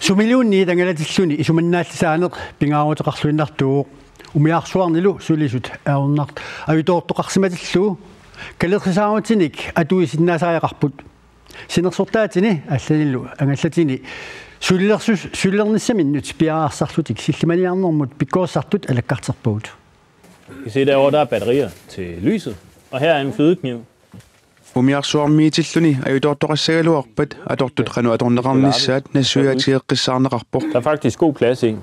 Sumilunni tangalatilluni isumannaallисаанеқ пингаарутеқарлуиннартуу умиарсуарнилу сулисут аорнарт авитоортоқарсиматиллуу калеққисааруутиник атуисиннаасариақарпут синерсортаатини алланиллу ангаллатини суллерниссаминнут пиаарсарлутик силлиманиарнэрмут пиккооссартут алаккартерпуут. I se derovre, der er batterier til lyset, og her er en flødekniv. Umiarsuarmiitilluni ajutoottaqassagaluarpat atortutqanu atorneqarnissaat nassuyaatigeqqissaarneqarpoq. Der er faktisk god plads i.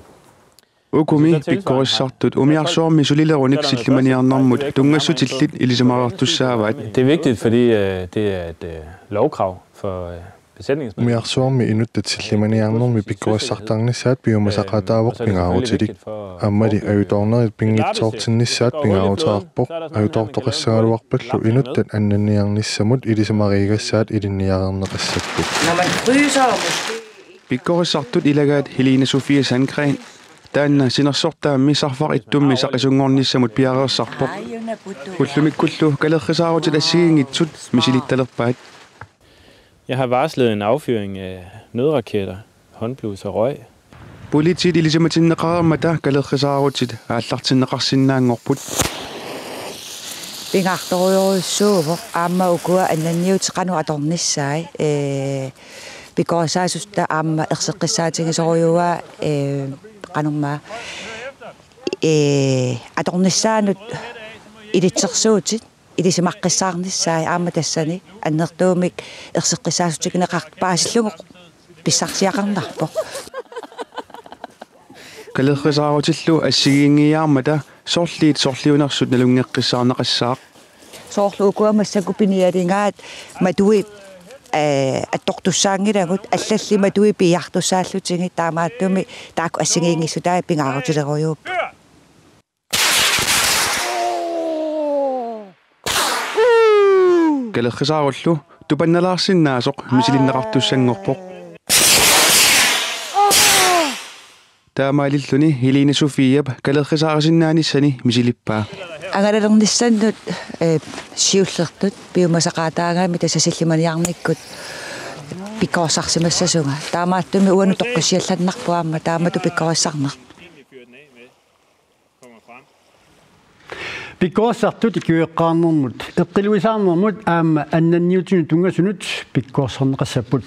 Ukumi pikkorissartut umiarsuarmi sulilerunik sillimaniarnermut tungassutillit ilisamaqartussaavaat. Det er vigtigt, fordi det er et lovkrav for besætningsmedlemmer. Umiarsuarmi inuttat sillimaniarnermi pikkorissartarnissaat biumasaqataavoq pingaarutilik ammali ajutoornerit pingitsoortinnissaat pingaarutaarpoq ajutoortoqassagaluarpallu inuttat annanniarnissamut ilisamariigassaat ilinniarerneqassakku. Når man fryser måske Pikkorissartut ilagaat Helene Sofie Sandgren taanna sinersortaammi sarfarittummi saqisungornissamut piareersarpoq ullumikkullu kalerrisaarutit assigiingitsut misilittalerpaat. Jeg har varslet en affyring af nødraketter, håndblus og røg. Politit ilisamatinneqarermata kalerrisaarutit aallartinneqarsinnaangorput. pingaartorujoruissuuvoq aamma ukua annanniutiqanu atornissaai pikkorissaasusutta aamma erseqqissaatingisorujuaa qanummaa atornissaanut ilitsersuutit ilisimaqqissaarnissaai aamma tassani annertuumik erseqqissaasutigineqarpaasillungoq pissarsiaqarnarpoq Kalerrisaarutillu assigiingiaarmata sorliunersut nalungeqqissaarneqassaaq soorlu ukuamassaku pinialingaat matui attortussaangilagut allalli matui piartussaallutingi taamaattumi taakku assigiingissutaa pingaarutilerujuup Kalerrisaarullu tupannalaarsinnaasoq misilinneqartussangorpoq Taamaalilluni Helene Sofiab kalerrisaarisinnaanissani misilippaa ангалалернissannut siullertut piumasaqaataagaami tassasillimaniarnikkut pikkorissarsimassasuga taamaattumi uanu toqqisiallanarpuaamma taamatu pikkorissarner Pikkorissartut ikkueqqaarnermut eqqiluisaarnermut aamma annanniutinu tungasunut pikkorissarneqassaput